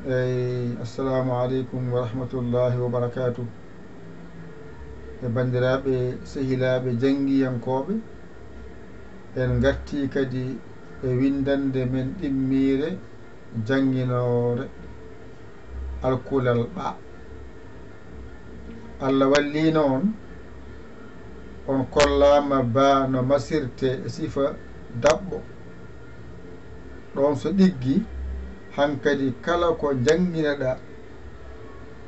assalamu aleykum wa rahmatullahi wa barakatuh. Bandiraɓe sehilaɓe janggiyankoɓe, en garti kadi windande men ɗimmire jangguinore alkulal ɓa. Allah wallino on kollama ba no masirte e sifa dabɓo ɗon so ɗiggi hankadi kala ko jangguineɗa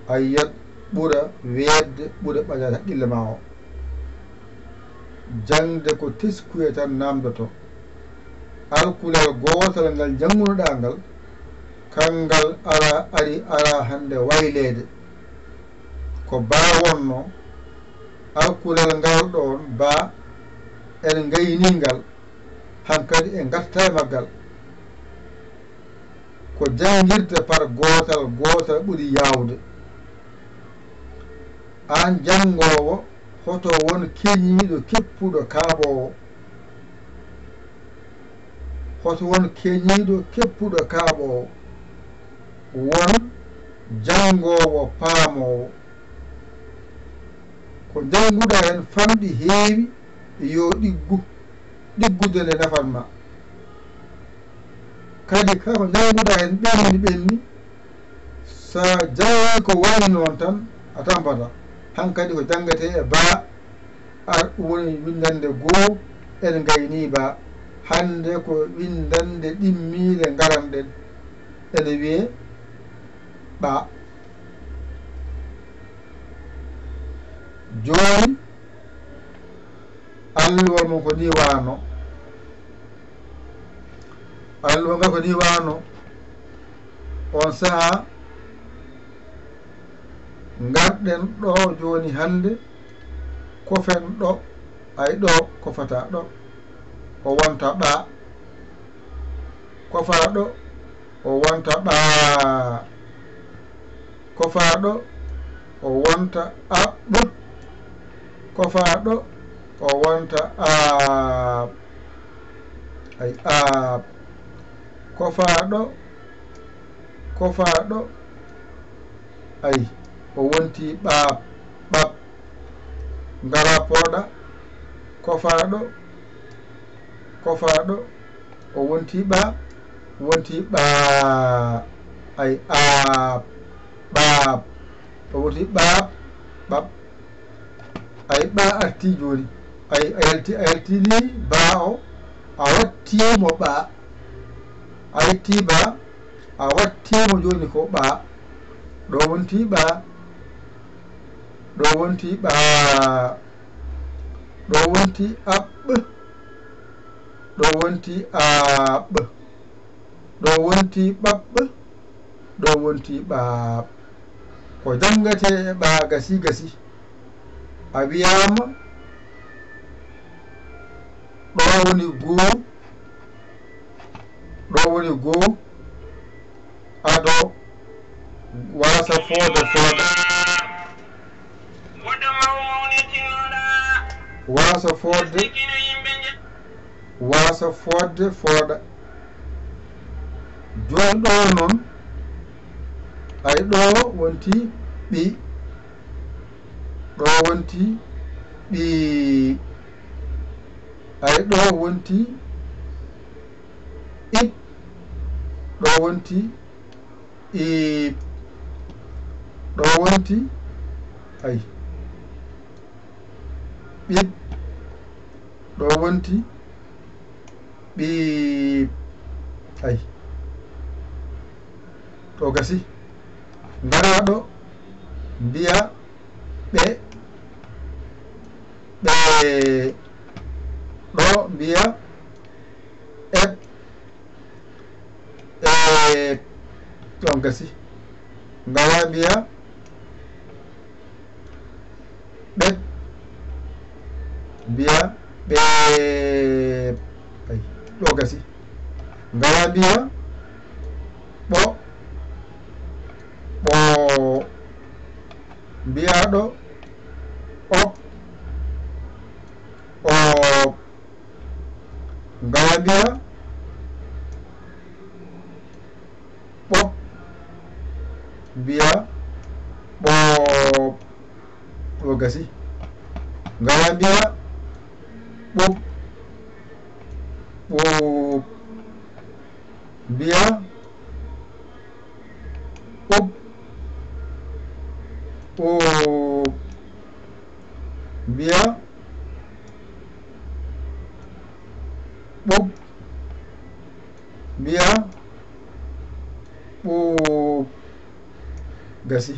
a yiyat ɓuura weedde ɓuura ɓaɗade haqqille ma o. jangde ko teskuye tan namdoto. alkulal gotal ngal janggunoɗa ngal kangal ara hande waylede ko ba wonno alkulal ngal ɗon ba en gayningal hankadi e garta e maggal ko jangirde par gotal ɓuuri yawde. an jangowo hoto won keñiɗo keppuɗo kaaɓowo, hoto won keñiɗo keppuɗo kaaɓowo, won jangowo paamowo. ko janguɗa hen famɗi heewi yo ɗiggude nde nafatma. kadi kako janguɗa hen ɓenni sa jangi ko wani noon tan a tampata. hankadi ko jangate e ba ar woni windande goo en gayni ba. hande ko windande ɗimmire ngaranɗen ene wiye ɓa. joni alluwa mon ko ni wano, alluwa ngal ko ni wano. on saaha garɗen ɗo joni hande kofen ɗo ay ɗo kofata ɗo o wonta ɓa, kofa ɗo o wonta ɓa, kofa ɗo o wonta aɓɓ, kofa ɗo o wonta aaɓ, ay aaɓ, kofa ɗo ay o wonti ɓaab ɓaɓ. ngara pooɗa kofa ɗo o wonti ɓa, wonti ɓaa, ay aaɓ ɓaab, o wonti ɓaab ɓaɓ. ay ɓa arti joni ay a yaltini ba o a wattimo ɓa, a yetti ba a wattimo joni ko ɓa. ɗo wonti ɓa, ɗo wonti ɓa, ɗo wonti aɓɓ, ɗo wonti aaɓ, ɗo wonti ɓaɓɓ, ɗo wonti ɓaaɓ. ko jangate e ɓa gasi a wiyama ɗo woni goo, ɗo woni goo, aɗo wasa fooda wasa fodde fooɗa. joni ɗo noon ay ɗo wonti ɓi, ɗo wonti ɓi, ay ɗo wonti ib, ɗo wonti ib, ɗo wonti ay ɓib, ɗo wonti ɓiib, ay ɗo gasi. ngara ɗo mbiya ɓe, ɗo mbiya eɓ, ɗon gasi. ngara mbiya ɓeɓ, mbiya ɓeeb, ay ɗo gasi. ngara mbiya ɓo, ɓoo, mbiya ɗo op, oob. ngara mbiya ɓop, mbiya ɓoob ɗo gasi. ngara mbiya ɓob ɓoob, mbiya ɓob ɓoob, mbiya ɓob, mbiya ɓoob gasi.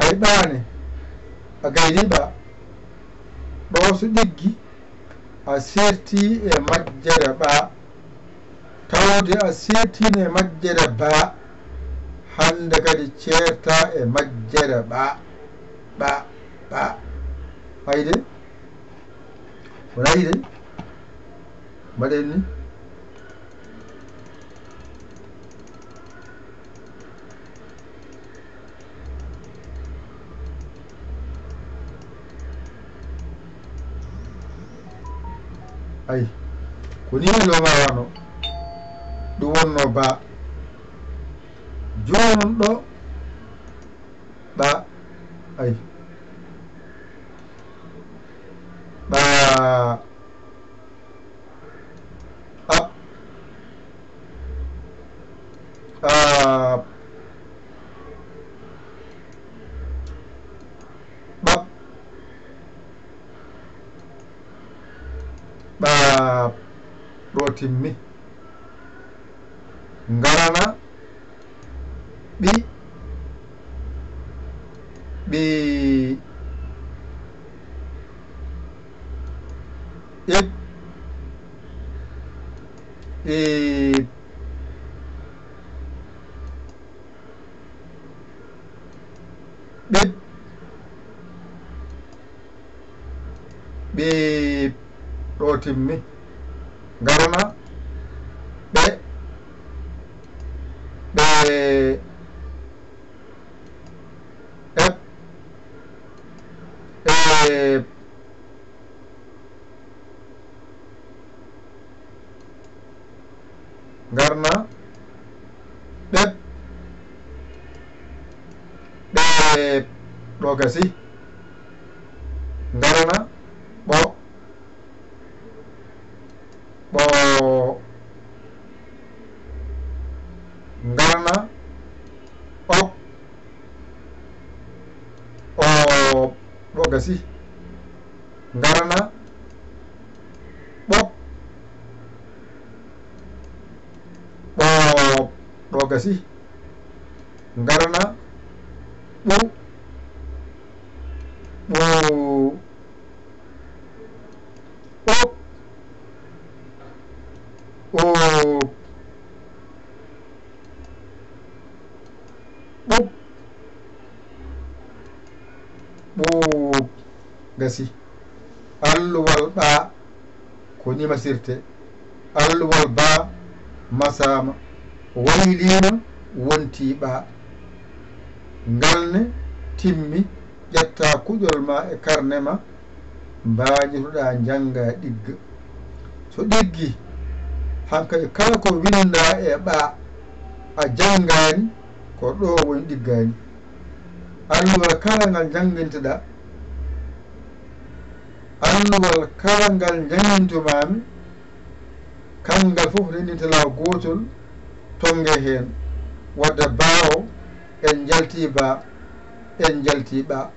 ay ɓaane a gayniɓa ɗo so ɗiggi a serti e majjere ɓa tawde a sertine majjere ba hande kadi ceerta e majjere ɓa ayde wona yide mbaɗen ni ay ko ni lomarano ɗum wonno ba jonon ɗo ɓa ay ɓa ab ɓab ɓaab ɗo timmi. ngarana ɓi ɓi ib ib ɓib ɓiib ɗo timmi. ngarana ɓe ɓe eb eb ngarna ɓeb ɓeeb ɗo gasi. ngarana ɓo ɓo, ngarna op oob ɗo gasi. ngarana ɓop ɓoob ɗo gasi. ngarana ɓu ɓuu ɓop ɓoob ɓuɓ ɓuuɓ gasi. alluwal ɓa ko ni masirte. alluwal ba masama waylima wonti ɓa. ngalne timmi ƴetta kuƴol ma e karne ma mbañitoɗa janga ɗigga. so ɗiggi hankkadi kala ko winda e ɓa a janngani ko ɗo woni ɗiggani. alluwal kala ngal janginteɗa alluwal kala ngal jangintumami kangal fof rendintala gotol tonge hen wadda bawo en jalti ba en jalti ɓa.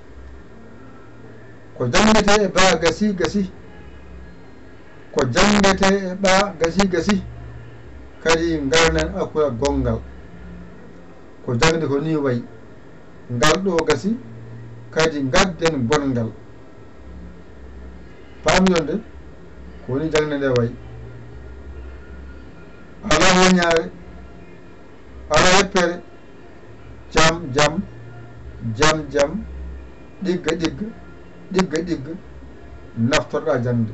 ko jangete e ba gasi gasi ko jangete e ɓa gasi gasi kadi garnen akkuya gongal ko jangde ko ni wayi. ngal ɗo gasi kadi gadden gongal. paamiɗon de ko woni jangde nde wayi. ala woñare ala heppere jam jam jam jam ɗigga ɗigga ɗigga ɗigga naftorɗa jangde.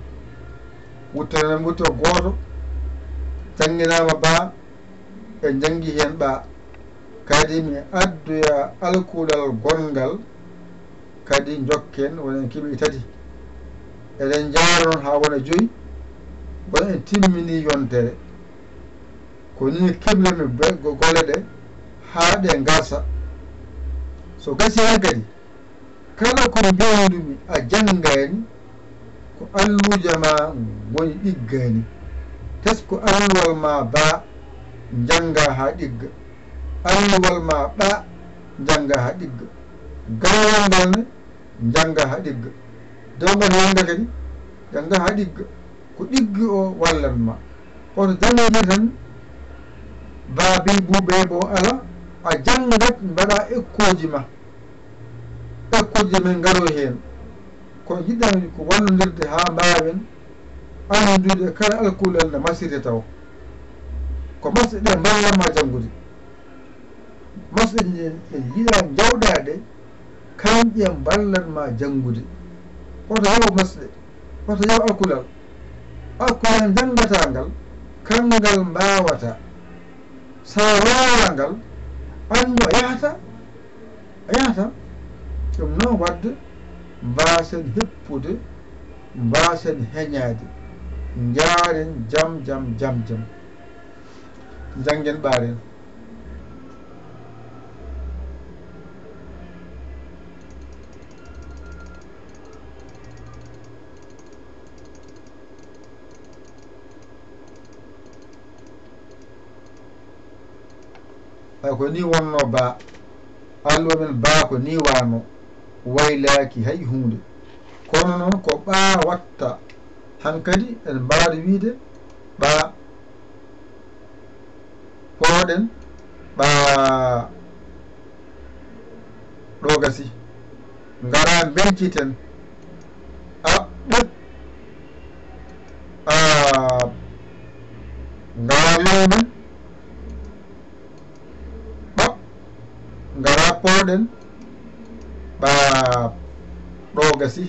wuttonen wutto goto jangginama ba e jangi hen ɓa kadi mi adduya alkulal gongal kadi jokken wonen kiɓi tati eɗen jaron ha wona 5 bon en timmini yontere ko ni keblemi gole ɗe ha ɗe garsa so gasi ha kadi kala ko mbiyandumi a janngani ko alluje ma woni ɗiggani tesko alluwal ma ba janga ha ɗigga alluwal ma ɓa janga ha ɗigga gawal ngal ne janga ha ɗigga dewgal yanga kadi janga ha ɗigga ko ɗiggi o wallanma koto jangini tan baabi buuɓe bo ala a jangat mbaɗa ekkoji ma ekkoji men ngaro hen ko jiɗɗami ko wallodirde ha mbawen andude kala alkulel nde masirde taw ko masɗe ɗe mballanma janngude masɗe ɗe yiɗa jawɗade kanƴe mballanma janngude oto yaw masɗe oto yaw alkulal alkulal janngata ngal kangal mbawata sa wawa ngal andu a yahata ɗum noon wadde mbasen heppude mbasen heñade jaaren jam janggen ɓaaren ay ko ni wonno ba alluwa men ba ko ni wano waylaki hay hunde kono noon ko ɓa watta hankadi en mbaɗa wiide ɓa pooɗen ɓa ɗo gasi ngara benciten a ɓet ngara lowmen ɓa ngara pooɗen ɓa ɗo gasi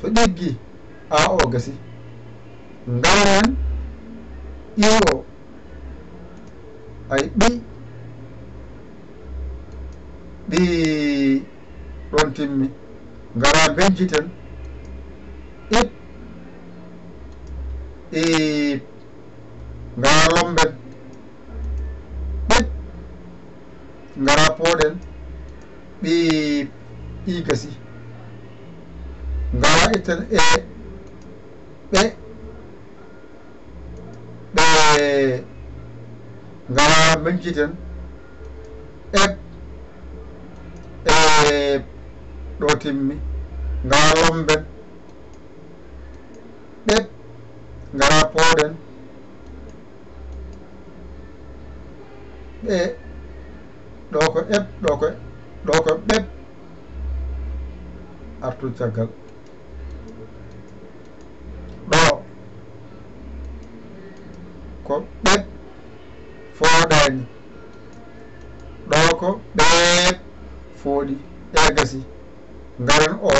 so ɗiggi a o gasi ngaren iwo ay ɓi ɗon timmi ngara benciten ip ngara lomben ɓit ngara pooɗen ɓi gasi ngara itten ɓe ngara benciten ɗo timmi ngara lomben ɓet ngara pooɗen ɓe ɗo ko ɗo ko ɓet artu caggal ɗo ko ɓet fooɗani ɗo ko ɓeet fooɗi gasi ngaren o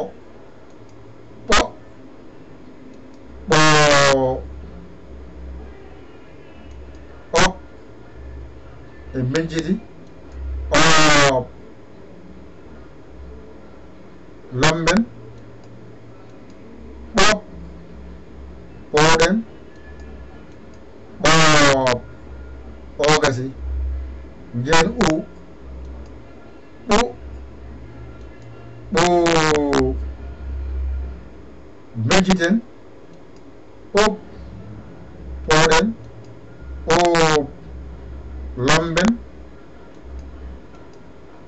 ɓo ok e benciti o lomben ɓop pooɗen ɓoob o gasi ngeen ɓu benciten ɓop pooɗen ɓoob lomben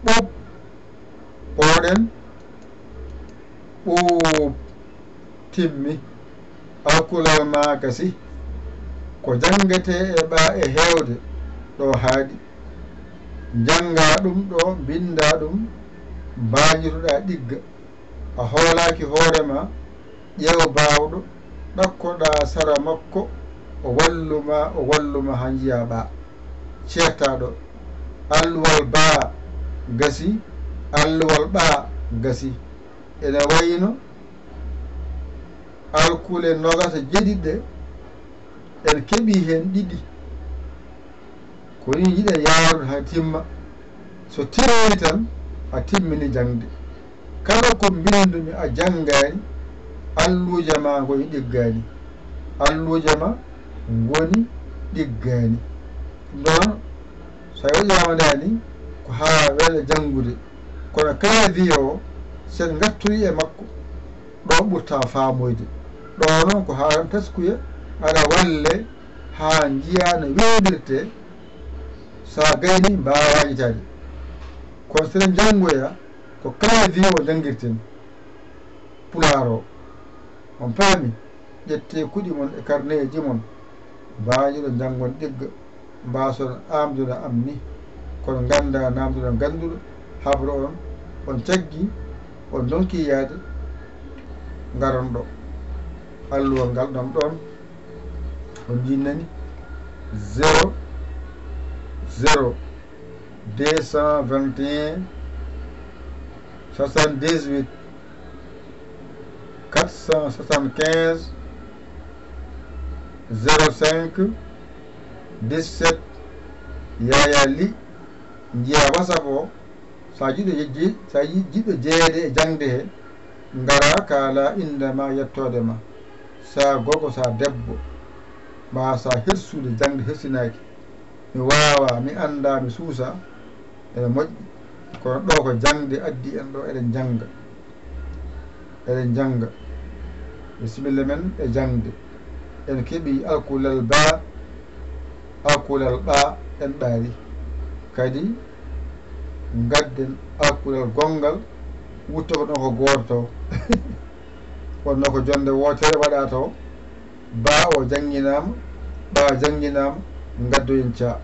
ɓop pooɗen ɓoob timmi alkulal ma gasi ko jangete e ɓa e hewde ɗo haaɗi janga ɗum ɗo binda ɗum mbañitoɗa ɗigga a hoolaki hoorema ƴeew bawɗo ɗakkoɗa sara makko o walluma ha jiya ɓa ceertaɗo alluwal ba gasi alluwal ɓa gasi ene wayno alkule nogata jeɗiɗɗe en keeɓi hen ɗiɗi ko ni jiɗen yaarude ha timma so timmi tan a timmini jangde kala ko mbindumi a janngani alluje ma ngoni ɗiggani alluje ma ngoni ɗiggani ɗon so waɗiyama dani ko ha weele janngude kono clavier o sen gatturi e makko ɗo ɓurta faamoyde ɗo noon ko haran taskuya aɗa walle ha jiya no weɓirte sa gayni mbawa yitade kono seɗen janngoya ko clavier o jangguirten pulaar o on paami ƴette kuɗi mon e carnet ji mon mbawiɗo janggon ɗigga mbason amduɗo am ni kono ganda namduɗo ganduɗo habre on caggi on donki yaade garon ɗo alluwal ngal ɗam ɗon on jinnani 0 0 221 78 475 05 17 yaya li jiya whatsapp o sa jiɗɗo jeeyede e jangde he ngara kaala indema yettode ma sa gorko sa debbo ma sa hirsude jangde hirsinaki mi wawa mi anda mi suusa ene moƴƴi kono ɗo ko jangde addi en ɗo eɗen janga bisimilla men e jangde en keeɓi alkulal ba alkulal ɓa en ɓaari kadi gadden alkulal gongal wutta ko ɗon ko goto taw wonno ko jonde wotere waɗa taw ba o jangginama ɓa jangginama gaddoyen ca